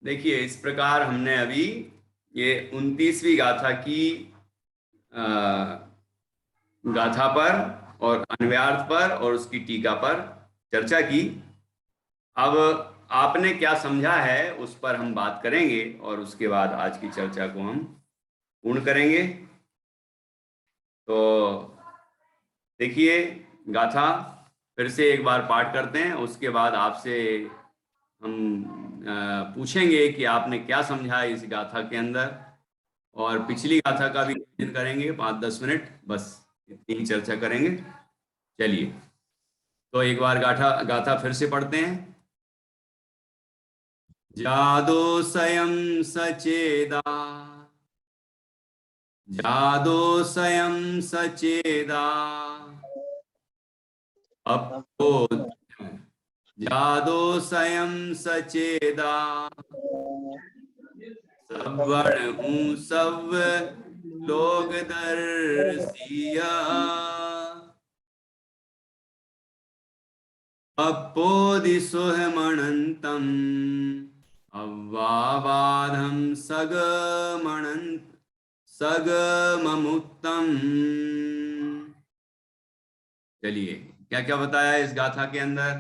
देखिए, इस प्रकार हमने अभी ये 29वीं गाथा की गाथा पर और अन्वयार्थ पर और उसकी टीका पर चर्चा की। अब आपने क्या समझा है उस पर हम बात करेंगे और उसके बाद आज की चर्चा को हम पूर्ण करेंगे। तो देखिए, गाथा फिर से एक बार पाठ करते हैं, उसके बाद आपसे हम पूछेंगे कि आपने क्या समझा इस गाथा के अंदर, और पिछली गाथा का भी रिवीजन करेंगे 5-10 मिनट, बस इतनी ही चर्चा करेंगे। चलिए, तो एक बार गाथा गाथा फिर से पढ़ते हैं। जादो स्वयं सचेदा, जादो स्वयं सचेदा, अपो जादो स्वयं सचेदा, सवर्ण हूँ सब लोग दर्शिया, अपोदि सुहमणन्तम् अव्वाबाधं सगमणन्त सगममुक्तम्। चलिए, क्या क्या बताया इस गाथा के अंदर,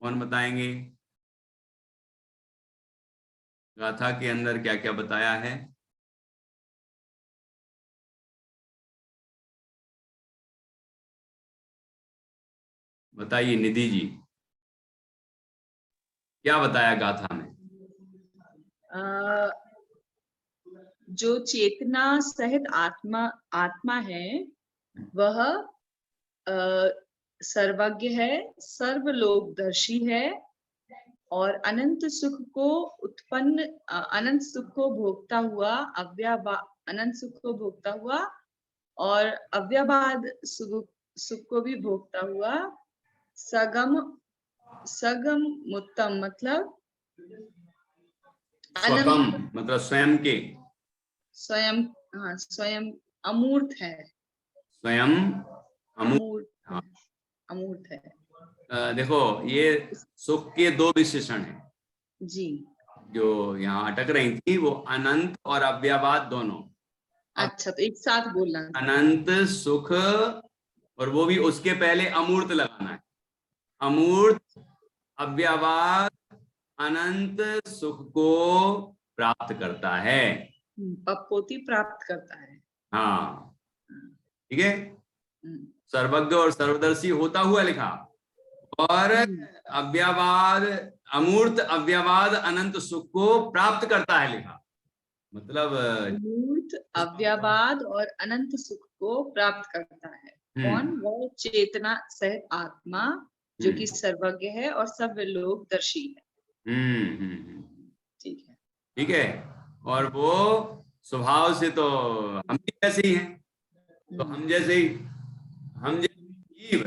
कौन बताएंगे? गाथा के अंदर क्या क्या बताया है? बताइए निधि जी, क्या बताया गाथा में? जो चेतना सहित आत्मा है वह सर्वज्ञ है, सर्वलोकदर्शी है और अनंत सुख को अनंत सुख को भोगता हुआ अनंत सुख को भोगता हुआ और अव्यबाद सुख को भी भोगता हुआ सगम मुत्तम मतलब स्वकम मतलब स्वयं के, स्वयं, हाँ स्वयं अमूर्त है, स्वयं अमूर्त, हाँ। अमूर्त है। देखो, ये सुख के दो विशेषण हैं जी, जो यहाँ अटक रही थी, वो अनंत और अव्ययवाद दोनों। अच्छा तो एक साथ बोलना। अनंत सुख, और वो भी उसके पहले अमूर्त लगाना है। अमूर्त अव्ययवाद अनंत सुख को प्राप्त करता है। पपोती प्राप्त करता है। हाँ, ठीक है। हम्म, सर्वज्ञ और सर्वदर्शी होता हुआ लिखा, और अव्ययवाद अमूर्त अव्ययवाद अनंत सुख को प्राप्त करता है लिखा। मतलब अमूर्त अव्ययवाद और अनंत सुख को प्राप्त करता है। कौन? वह चेतना सहित आत्मा जो कि सर्वज्ञ है और सब लोकदर्शी है। ठीक है, ठीक है। और वो स्वभाव से तो हम भी जैसे ही हैं, तो हम जैसे जीव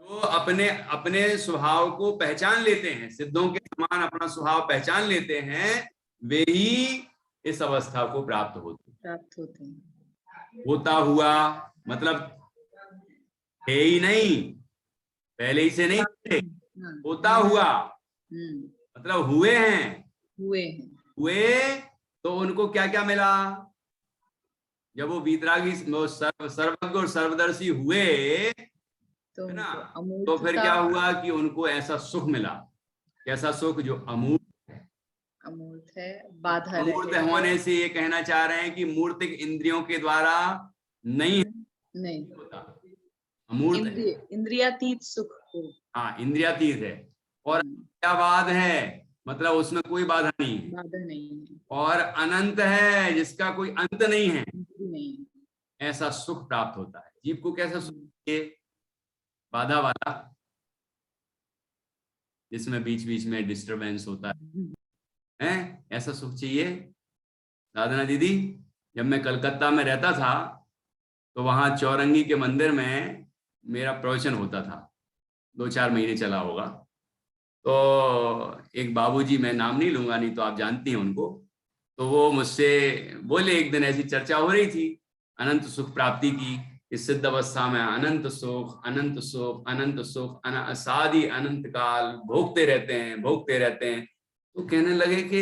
तो अपने अपने स्वभाव को पहचान लेते हैं, सिद्धों के समान अपना स्वभाव पहचान लेते हैं, वे ही इस अवस्था को प्राप्त होते हैं। होता हुआ मतलब है ही नहीं, पहले ही से नहीं थे, होता हुआ मतलब हुए हैं। हुए तो उनको क्या क्या मिला? जब वो वीतरागी सर्वज्ञ और सर्वदर्शी हुए, तो है ना, तो फिर क्या हुआ कि उनको ऐसा सुख मिला। कैसा सुख? जो अमूर्त है। अमूर्त है, बाधा अमूर्त होने से ये कहना चाह रहे हैं कि मूर्तिक इंद्रियों के द्वारा नहीं होता, अमूर्त है। इंद्रियातीत सुख को, हाँ, इंद्रियातीत है। और अव्ययवाद है, मतलब उसमें कोई बाधा नहीं है। बाधा नहीं है। और अनंत है, जिसका कोई अंत नहीं है। नहीं, ऐसा सुख प्राप्त होता है जीव को। कैसा सुख? बाधा वाला, जिसमें बीच बीच में डिस्टरबेंस होता है, ऐसा सुख चाहिए। साधना दीदी, जब मैं कलकत्ता में रहता था तो वहां चौरंगी के मंदिर में मेरा प्रवचन होता था, 2-4 महीने चला होगा। तो एक बाबूजी, मैं नाम नहीं लूंगा, नहीं तो आप जानती हैं उनको, तो वो मुझसे बोले, एक दिन ऐसी चर्चा हो रही थी अनंत सुख प्राप्ति की, इस सिद्ध अवस्था में अनंत सुख अनंत सुख अनंत सुख सादी अनंत काल भोगते रहते हैं। तो कहने लगे कि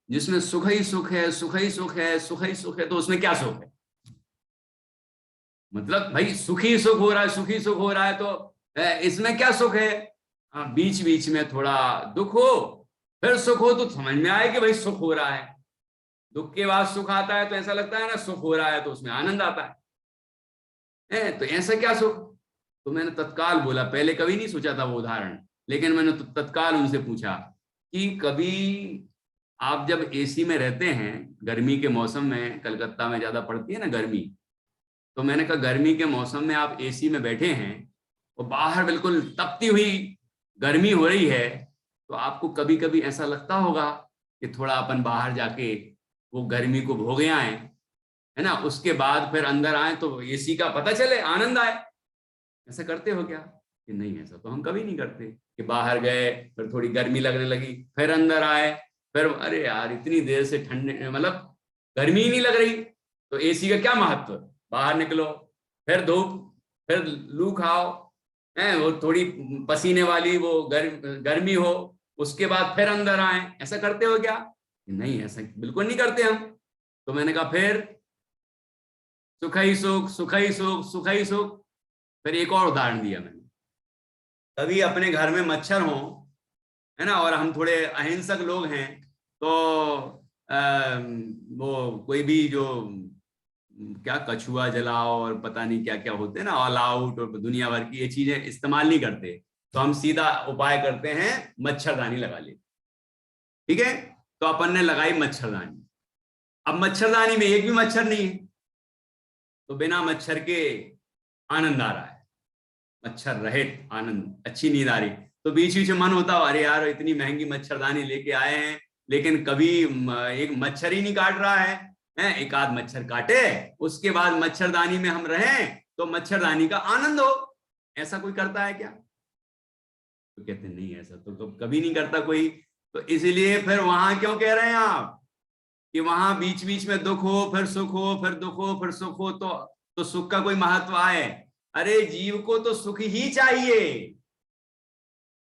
जिसमें सुख ही सुख है, सुख ही सुख है, सुख ही सुख है, तो उसमें क्या सुख है? मतलब भाई सुख ही सुख हो रहा है, सुख ही सुख हो रहा है, तो इसमें क्या सुख है? बीच बीच में थोड़ा दुख हो फिर सुख हो तो समझ में आए कि भाई सुख हो रहा है। दुख के बाद सुख आता है तो ऐसा लगता है ना सुख हो रहा है तो उसमें आनंद आता है। तो ऐसा क्या सुख? तो मैंने तत्काल बोला, पहले कभी नहीं सोचा था वो उदाहरण, लेकिन मैंने तो तत्काल उनसे पूछा कि कभी आप जब एसी में रहते हैं, गर्मी के मौसम में कलकत्ता में ज्यादा पड़ती है ना गर्मी, तो मैंने कहा गर्मी के मौसम में आप एसी में बैठे हैं और बाहर बिल्कुल तपती हुई गर्मी हो रही है, तो आपको कभी कभी ऐसा लगता होगा कि थोड़ा अपन बाहर जाके वो गर्मी को भोगे आए, है ना, उसके बाद फिर अंदर आए तो एसी का पता चले, आनंद आए। ऐसा करते हो क्या? कि नहीं, ऐसा तो हम कभी नहीं करते कि बाहर गए फिर थोड़ी गर्मी लगने लगी फिर अंदर आए, फिर अरे यार इतनी देर से ठंडे मतलब गर्मी ही नहीं लग रही, तो एसी का क्या महत्व? बाहर निकलो, फिर धूप, फिर लू खाओ, है वो थोड़ी पसीने वाली वो गर्मी हो, उसके बाद फिर अंदर आए। ऐसा करते हो क्या? नहीं, ऐसा बिल्कुल नहीं करते हम। तो मैंने कहा फिर सुख ही सुख, सुख ही सुख, सुख ही सुख। फिर एक और उदाहरण दिया मैंने, कभी अपने घर में मच्छर हो, है ना, और हम थोड़े अहिंसक लोग हैं, तो वो कोई भी जो क्या कछुआ जलाओ और पता नहीं क्या क्या होते हैं ना, ऑल आउट और दुनिया भर की ये चीजें इस्तेमाल नहीं करते, तो हम सीधा उपाय करते हैं मच्छरदानी लगा ले। ठीक है, तो अपन ने लगाई मच्छरदानी। अब मच्छरदानी में एक भी मच्छर नहीं है, तो बिना मच्छर के आनंद आ रहा है, मच्छर रहित आनंद, अच्छी नींद आ रही। तो बीच बीच में मन होता हो अरे यार इतनी महंगी मच्छरदानी लेके आए हैं, लेकिन कभी एक मच्छर ही नहीं काट रहा है, एक आध मच्छर काटे, उसके बाद मच्छरदानी में हम रहें तो मच्छरदानी का आनंद हो। ऐसा कोई करता है क्या? तो कहते नहीं, ऐसा तो कभी नहीं करता कोई। तो इसीलिए फिर वहां क्यों कह रहे हैं आप कि वहां बीच बीच में दुख हो फिर सुख हो, फिर दुख हो फिर सुख हो, तो सुख का कोई महत्व आए? अरे जीव को तो सुख ही चाहिए,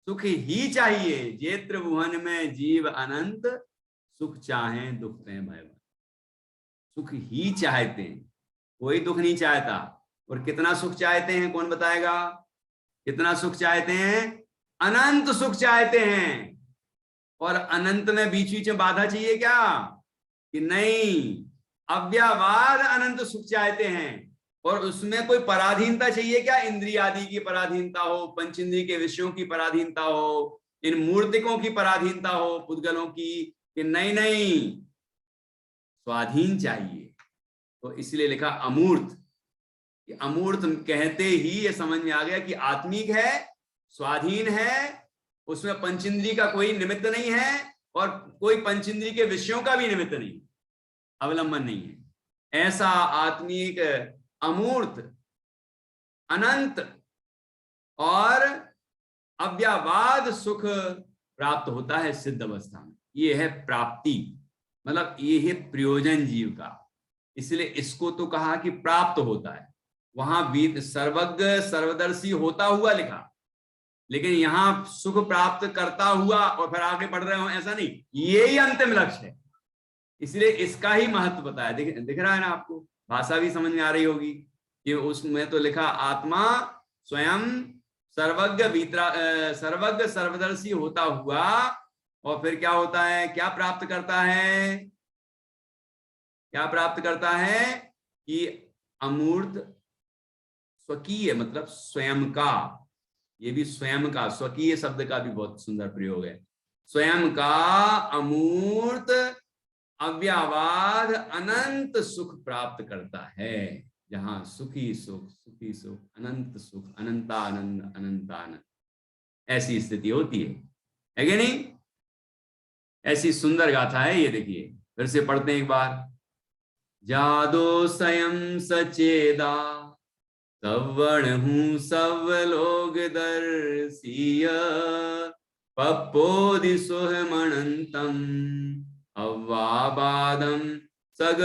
सुख ही चाहिए। जे त्रिभुवन में जीव अनंत, सुख चाहे दुख ते भय, सुख ही चाहते हैं, कोई दुख नहीं चाहता। और कितना सुख चाहते हैं कौन बताएगा? कितना सुख चाहते हैं? अनंत सुख चाहते हैं। और अनंत में बीच बीच में बाधा चाहिए क्या? कि नहीं, अव्ययवाद अनंत सुख चाहते हैं। और उसमें कोई पराधीनता चाहिए क्या? इंद्रिय आदि की पराधीनता हो, पंचेंद्रिय के विषयों की पराधीनता हो, इन मूर्तिकों की पराधीनता हो, पुद्गलों की, कि नहीं नहीं, स्वाधीन चाहिए। तो इसलिए लिखा अमूर्त। अमूर्त कहते ही ये समझ में आ गया कि आत्मिक है, स्वाधीन है, उसमें पंचेंद्रिय का कोई निमित्त नहीं है और कोई पंचेंद्रिय के विषयों का भी निमित्त नहीं, अवलंबन नहीं है। ऐसा आत्मिक अमूर्त अनंत और अव्ययवाद सुख प्राप्त होता है सिद्ध अवस्था में। ये है प्राप्ति, मतलब ये है प्रयोजन जीव का। इसलिए इसको तो कहा कि प्राप्त होता है, वहां वीत सर्वज्ञ सर्वदर्शी होता हुआ लिखा, लेकिन यहां सुख प्राप्त करता हुआ और फिर आगे बढ़ रहे हो ऐसा नहीं, ये ही अंतिम लक्ष्य है। इसलिए इसका ही महत्व बताया। दिख रहा है ना आपको? भाषा भी समझ में आ रही होगी कि उसमें तो लिखा आत्मा स्वयं सर्वज्ञ सर्वदर्शी होता हुआ, और फिर क्या होता है, क्या प्राप्त करता है? क्या प्राप्त करता है? कि अमूर्त स्वकीय, मतलब स्वयं का, ये भी स्वयं का, स्वकीय शब्द का भी बहुत सुंदर प्रयोग है। स्वयं का अमूर्त अव्ययवाद अनंत सुख प्राप्त करता है, जहां सुखी सुख, सुखी सुख, अनंत सुख, अनंतानंद, अनंतानंद, ऐसी स्थिति होती है कि नहीं? ऐसी सुंदर गाथा है ये। देखिए फिर से पढ़ते हैं एक बार। जादो स्वयं सचेदा, सवर्ण हूं सब लोग दर्शिय, पप्पोदि सुहमणंतम अव्वाबादम सग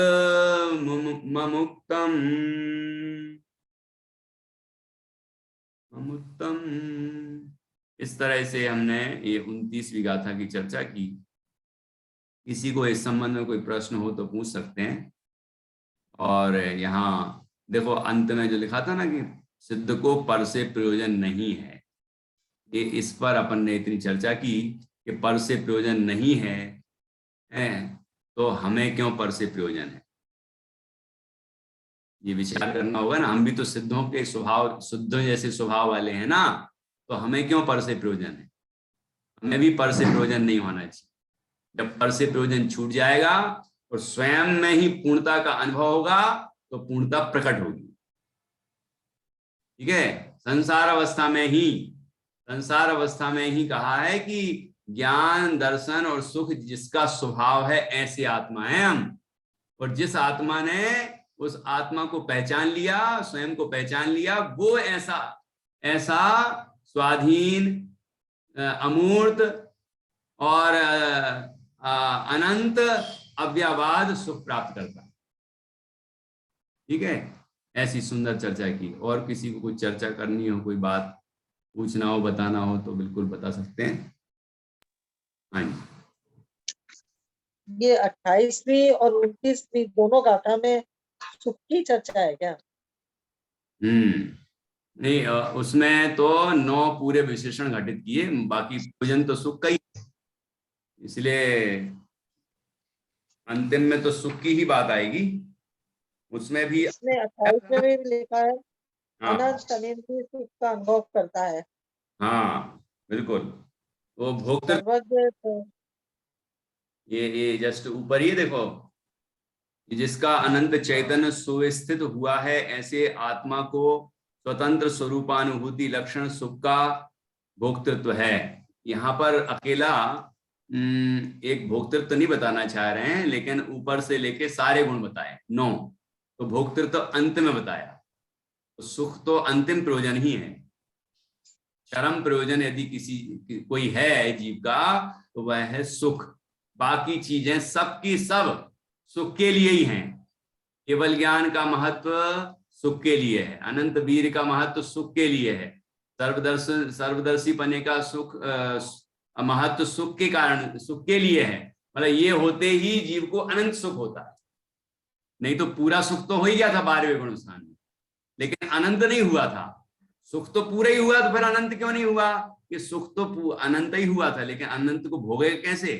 ममुक्तम। अमुत्तम। इस तरह से हमने ये 29वीं गाथा की चर्चा की। किसी को इस संबंध में कोई प्रश्न हो तो पूछ सकते हैं। और यहाँ देखो अंत में जो लिखा था ना कि सिद्ध को पर से प्रयोजन नहीं है, ये इस पर अपन ने इतनी चर्चा की कि पर से प्रयोजन नहीं है, तो हमें क्यों पर से प्रयोजन है, ये विचार करना होगा ना। हम भी तो सिद्धों के स्वभाव, सिद्धों जैसे स्वभाव वाले हैं ना, तो हमें क्यों पर से प्रयोजन है। हमें भी पर से प्रयोजन नहीं होना चाहिए। जब पर से प्रयोजन छूट जाएगा और स्वयं में ही पूर्णता का अनुभव होगा तो पूर्णता प्रकट होगी। ठीक है, संसार अवस्था में ही कहा है कि ज्ञान दर्शन और सुख जिसका स्वभाव है ऐसे आत्मा है हम। और जिस आत्मा ने उस आत्मा को पहचान लिया, स्वयं को पहचान लिया, वो ऐसा ऐसा स्वाधीन, अमूर्त और अनंत अव्ययवाद सुख प्राप्त करता है। ठीक है, ऐसी सुंदर चर्चा की। और किसी को कुछ चर्चा करनी हो, कोई बात पूछना हो, बताना हो तो बिल्कुल बता सकते हैं। हाँ जी, ये 28वीं और 29वीं दोनों गाथा में सुख की चर्चा है क्या? नहीं, उसमें तो 9 पूरे विशेषण घटित किए, बाकी प्रयोजन तो सुख का ही, इसलिए अंतिम में तो सुख की ही बात आएगी। उसमें भी इसमें 28 में भी लिखा है हाँ अनंत अनंत सुख का अनुभव करता है। हाँ बिल्कुल, वो भोक्तृ, सर्वज्ञ तो ये जस्ट ऊपर ही देखो, जिसका अनंत चैतन्य सुस्थित हुआ है ऐसे आत्मा को स्वतंत्र स्वरूपानुभूति लक्षण सुख का भोक्तृत्व है। यहाँ पर अकेला एक भोक्तृत्व नहीं बताना चाह रहे हैं, लेकिन ऊपर से लेके सारे गुण बताए 9, तो भोक्तृत्व अंत में बताया। तो सुख तो अंतिम प्रयोजन ही है। चरम प्रयोजन यदि कोई है जीव का तो वह है सुख। बाकी चीजें सबकी सब सुख के लिए ही हैं। केवल ज्ञान का महत्व सुख के लिए है, अनंत वीर का महत्व सुख के लिए है, सर्वदर्शी पने का सुख महत्व सुख के कारण, सुख के लिए है। मतलब ये होते ही जीव को अनंत सुख होता है। नहीं तो पूरा सुख तो हो ही गया था 12वें गुण स्थान में, लेकिन अनंत नहीं हुआ था। सुख तो पूरा ही हुआ, तो फिर अनंत क्यों नहीं हुआ? कि सुख तो अनंत ही हुआ था, लेकिन अनंत को भोगे कैसे,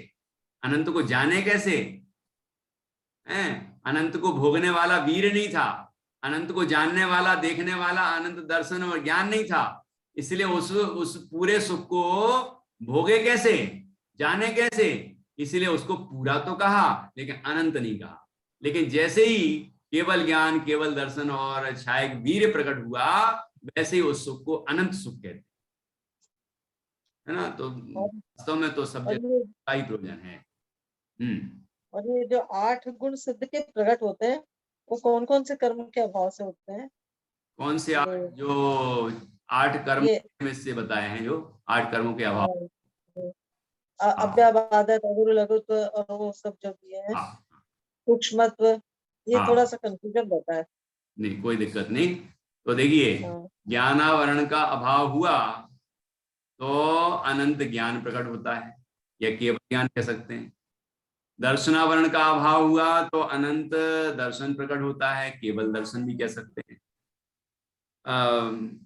अनंत को जाने कैसे? अनंत को भोगने वाला वीर नहीं था, अनंत को जानने वाला, देखने वाला अनंत दर्शन और ज्ञान नहीं था। इसलिए उस पूरे सुख को भोगे कैसे, जाने कैसे? इसलिए उसको पूरा तो कहा लेकिन अनंत नहीं कहा। लेकिन जैसे ही केवल ज्ञान, केवल दर्शन और छायक वीर प्रकट हुआ, वैसे ही उस सुख को अनंत सुख कहते है ना। तो वास्तव में तो सब जगह ही प्रयोजन है। और ये जो 8 गुण सिद्ध के प्रकट होते हैं वो कौन कौन से कर्म के अभाव से होते हैं? कौन से 8? जो 8 कर्म में से बताए हैं, जो 8 कर्मों के अभाव, अव्याबादत, अगुरु लघुत्व और वो सब जो दिए हैं, सूक्ष्मत्व, ये थोड़ा सा कंफ्यूजन रहता है। नहीं, कोई दिक्कत नहीं। तो देखिए, ज्ञानावरण का अभाव हुआ तो अनंत ज्ञान प्रकट होता है, या केवल ज्ञान कह सकते हैं। दर्शनावरण का अभाव हुआ तो अनंत दर्शन प्रकट होता है, केवल दर्शन भी कह सकते हैं।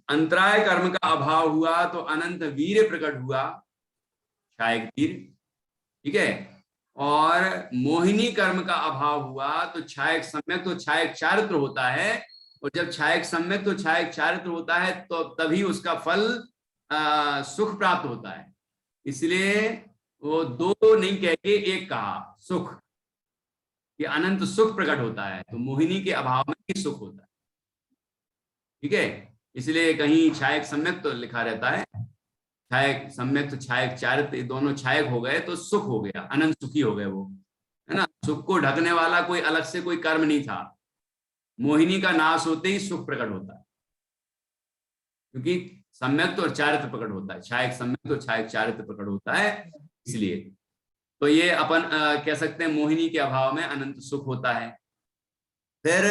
अंतराय कर्म का अभाव हुआ तो अनंत वीर प्रकट हुआ, छायक वीर। ठीक है, और मोहिनी कर्म का अभाव हुआ तो छायक सम्यक तो छायक चारित्र होता है। और जब छायक सम्यक तो छायक चारित्र होता है तो तभी उसका फल सुख प्राप्त होता है। इसलिए वो 2 नहीं कह के 1 कहा, सुख, कि अनंत सुख प्रकट होता है। तो मोहिनी के अभाव में ही सुख होता है। ठीक है, इसलिए कहीं छायक सम्यक तो लिखा रहता है, छायक सम्यक तो छायक चारित्र, दोनों छायक हो गए तो सुख हो गया, अनंत सुखी हो गए वो, है ना। सुख को ढकने वाला कोई अलग से कोई कर्म नहीं था। मोहिनी का नाश होते ही सुख प्रकट होता है, क्योंकि सम्यक तो चारित्र प्रकट होता है, छायक सम्यक तो छायक चारित्र प्रकट होता है। इसलिए तो ये अपन कह सकते हैं मोहिनी के अभाव में अनंत सुख होता है। फिर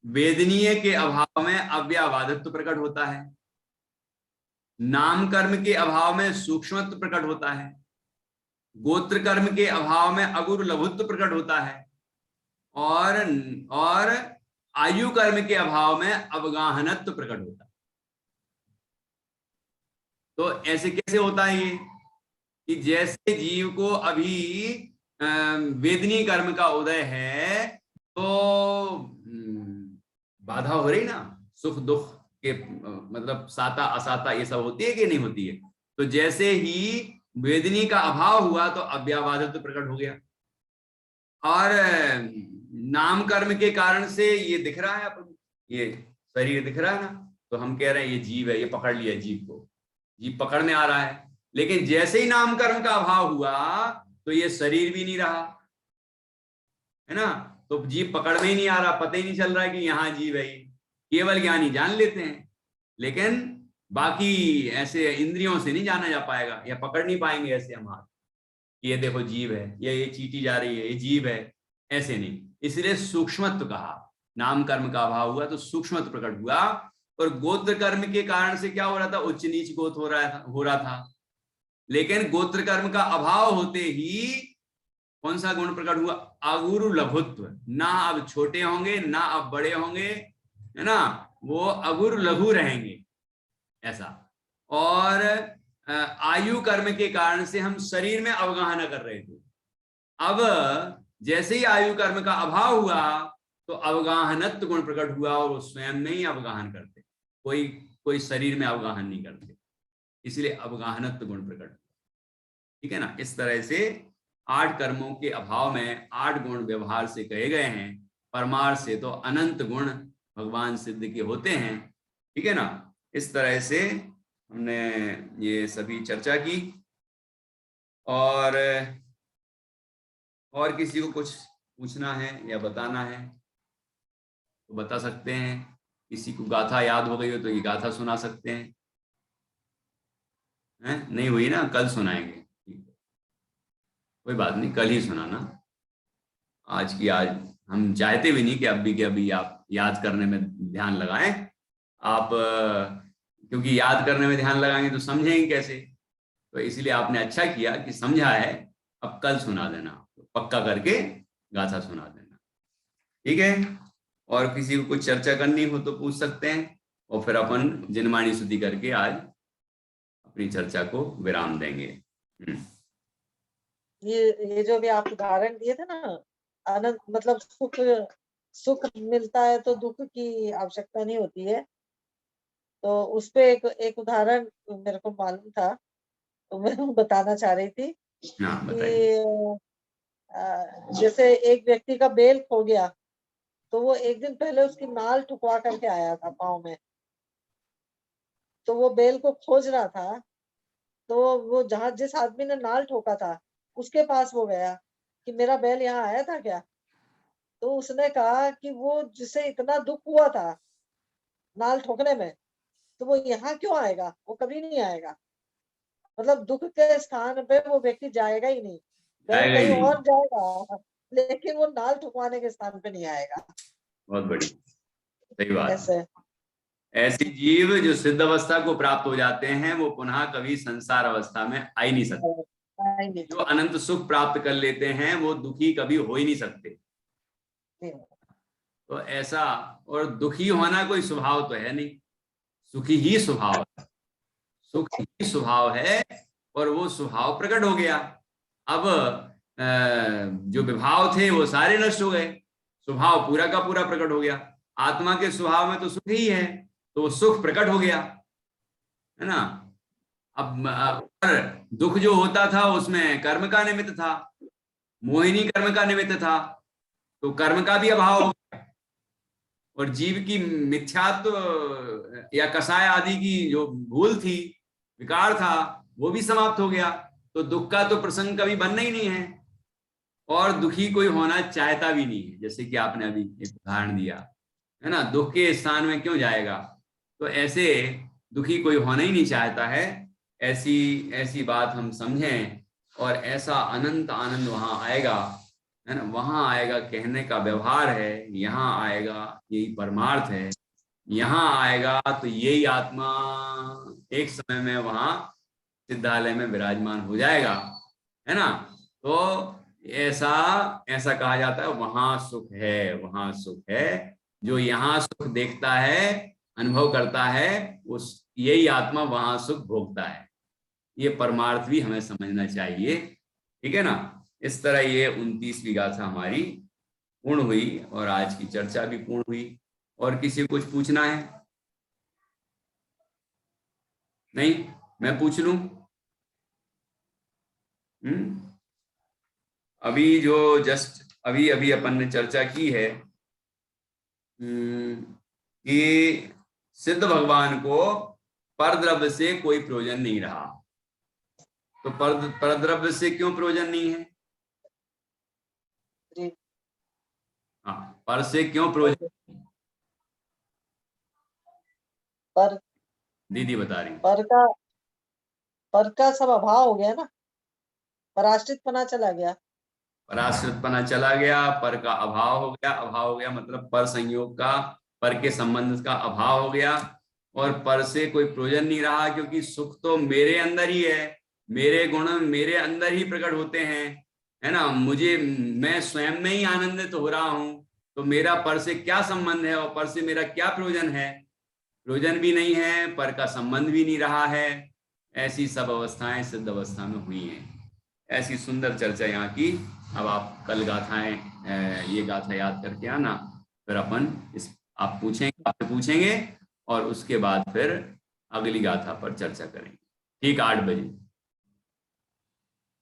वेदनीय के अभाव में अव्ययावादित्व प्रकट होता है, नाम कर्म के अभाव में सूक्ष्मत्व प्रकट होता है, गोत्र कर्म के अभाव में अगुरु लघुत्व प्रकट होता है, और आयु कर्म के अभाव में अवगाहनत्व प्रकट होता है। तो ऐसे कैसे होता है ये कि जैसे जीव को अभी वेदनीय कर्म का उदय है तो बाधा हो रही ना, सुख दुख के मतलब साता असाता ये सब होती है कि नहीं होती है। तो जैसे ही वेदनी का अभाव हुआ तो अव्ययावादित्व प्रकट हो गया, और नाम कर्म के कारण से ये दिख रहा है अपन, ये शरीर दिख रहा है ना, तो हम कह रहे हैं ये जीव है, ये पकड़ लिया जीव को, जीव पकड़ में आ रहा है। लेकिन जैसे ही नाम कर्म का अभाव हुआ तो ये शरीर भी नहीं रहा, है ना, तो जीव पकड़ में ही नहीं आ रहा, पता ही नहीं चल रहा है कि यहाँ जीव है। केवल ज्ञानी जान लेते हैं, लेकिन बाकी ऐसे इंद्रियों से नहीं जाना जा पाएगा, या पकड़ नहीं पाएंगे ऐसे हम हाथ, ये देखो जीव है, ये चींटी जा रही है, ये जीव है, ऐसे नहीं। इसलिए सूक्ष्मत्व कहा, नाम कर्म का अभाव हुआ तो सूक्ष्मत्व प्रकट हुआ। और गोत्र कर्म के कारण से क्या हो रहा था, उच्च नीच गोत हो रहा था। लेकिन गोत्र कर्म का अभाव होते ही कौन सा गुण प्रकट हुआ, अगुरु लघुत्व, ना अब छोटे होंगे ना अब बड़े होंगे, है ना, वो अगुरु लघु रहेंगे ऐसा। और आयु कर्म के कारण से हम शरीर में अवगाहना कर रहे थे, अब जैसे ही आयु कर्म का अभाव हुआ तो अवगाहनत्व गुण प्रकट हुआ, और वो स्वयं में ही अवगाहन करते, कोई शरीर में अवगाहन नहीं करते, इसलिए अवगाहनत्व गुण प्रकट हुआ। ठीक है ना। इस तरह से 8 कर्मों के अभाव में 8 गुण व्यवहार से कहे गए हैं, परमार्थ से तो अनंत गुण भगवान सिद्ध के होते हैं। ठीक है ना। इस तरह से हमने ये सभी चर्चा की, और किसी को कुछ पूछना है या बताना है तो बता सकते हैं। किसी को गाथा याद हो गई हो तो ये गाथा सुना सकते हैं, नहीं हुई ना, कल सुनाएंगे, कोई बात नहीं, कल ही सुनाना। आज हम चाहते भी नहीं कि अभी आप याद करने में ध्यान लगाएं, आप क्योंकि याद करने में ध्यान लगाएंगे तो समझेंगे कैसे, तो इसलिए आपने अच्छा किया कि समझा है, अब कल सुना देना, पक्का करके गाथा सुना देना। ठीक है। और किसी को कुछ चर्चा करनी हो तो पूछ सकते हैं, और फिर अपन जिनवाणी स्तुति करके आज अपनी चर्चा को विराम देंगे। ये जो भी आप उदाहरण दिए थे ना, आनंद मतलब सुख मिलता है तो दुख की आवश्यकता नहीं होती है, तो उस पे एक उदाहरण मेरे को मालूम था, तो मैं बताना चाह रही थी कि जैसे एक व्यक्ति का बेल खो गया, तो वो एक दिन पहले उसकी नाल ठुकवा करके आया था पाँव में, तो वो बेल को खोज रहा था, तो वो जहाँ जिस आदमी ने नाल ठोका था उसके पास वो गया कि मेरा बैल यहाँ आया था क्या, तो उसने कहा कि वो जिसे इतना दुख हुआ था नाल ठोकने में, तो वो यहाँ क्यों आएगा, वो कभी नहीं आएगा। मतलब दुख के स्थान पे वो व्यक्ति जाएगा ही नहीं, बैल कहीं और जाएगा, लेकिन वो नाल ठुकवाने के स्थान पे नहीं आएगा। बहुत बढ़िया, सही बात। ऐसे जीव जो सिद्ध अवस्था को प्राप्त हो जाते हैं वो पुनः कभी संसार अवस्था में आ ही नहीं सकते। जो अनंत सुख प्राप्त कर लेते हैं वो दुखी कभी हो ही नहीं सकते। तो ऐसा, और दुखी होना कोई स्वभाव तो है नहीं, सुखी ही स्वभाव है, सुख ही स्वभाव है, और वो स्वभाव प्रकट हो गया। अब जो विभाव थे वो सारे नष्ट हो गए, स्वभाव पूरा का पूरा प्रकट हो गया। आत्मा के स्वभाव में तो सुख ही है, तो वो सुख प्रकट हो गया, है ना। अब दुख जो होता था उसमें कर्म का निमित्त था, मोहिनी कर्म का निमित्त था, तो कर्म का भी अभाव हो गया, और जीव की मिथ्यात्व या कसाय आदि की जो भूल थी, विकार था, वो भी समाप्त हो गया। तो दुख का तो प्रसंग कभी बनना ही नहीं है, और दुखी कोई होना चाहता भी नहीं है, जैसे कि आपने अभी एक उदाहरण दिया, है ना, दुख के स्थान में क्यों जाएगा। तो ऐसे दुखी कोई होना ही नहीं चाहता है, ऐसी बात हम समझें, और ऐसा अनंत आनंद वहां आएगा, है ना, वहां आएगा कहने का व्यवहार है, यहाँ आएगा यही परमार्थ है, यहाँ आएगा तो यही आत्मा एक समय में वहां सिद्धालय में विराजमान हो जाएगा, है ना। तो ऐसा ऐसा कहा जाता है वहां सुख है, वहां सुख है। जो यहाँ सुख देखता है, अनुभव करता है, उस यही आत्मा वहां सुख भोगता है। ये परमार्थ भी हमें समझना चाहिए, ठीक है ना। इस तरह ये 29वीं गाथा हमारी पूर्ण हुई और आज की चर्चा भी पूर्ण हुई। और किसी को कुछ पूछना है? नहीं, मैं पूछ लूं? अभी जो जस्ट अभी अभी अपन ने चर्चा की है कि सिद्ध भगवान को परद्रव्य से कोई प्रयोजन नहीं रहा। तो परद्रव्य से क्यों प्रयोजन नहीं है? हाँ, पर से क्यों प्रयोजन? पर दीदी बता रही। पर का सब अभाव हो गया ना, पराश्रितपना चला गया। पराश्रितपना चला गया, पर का अभाव हो गया। अभाव हो गया मतलब पर संयोग का, पर के संबंध का अभाव हो गया। और पर से कोई प्रयोजन नहीं रहा, क्योंकि सुख तो मेरे अंदर ही है, मेरे गुण मेरे अंदर ही प्रकट होते हैं, है ना। मैं स्वयं में ही आनंदित हो रहा हूं, तो मेरा पर से क्या संबंध है और पर से मेरा क्या प्रयोजन है? प्रयोजन भी नहीं है, पर का संबंध भी नहीं रहा है। ऐसी सब अवस्थाएं सिद्ध अवस्था में हुई हैं। ऐसी सुंदर चर्चा यहाँ की। अब आप कल गाथाएं ये गाथा याद करके आना, फिर अपन इस आप पूछेंगे और उसके बाद फिर अगली गाथा पर चर्चा करेंगे। ठीक 8 बजे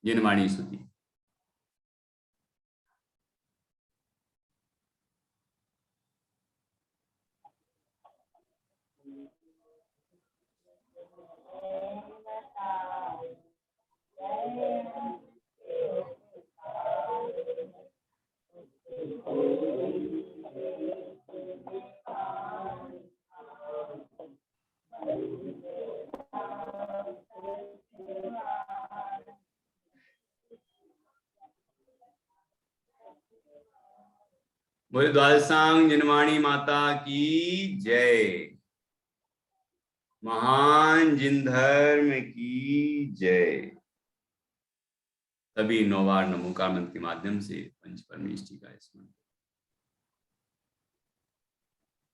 जिनवाणी स्तुति। बोले द्वादशांग जिनवाणी माता की जय। महान जिन धर्म की जय। सभी 9 बार नमोकार मंत्र के माध्यम से पंच परमेष्टि का स्मरण।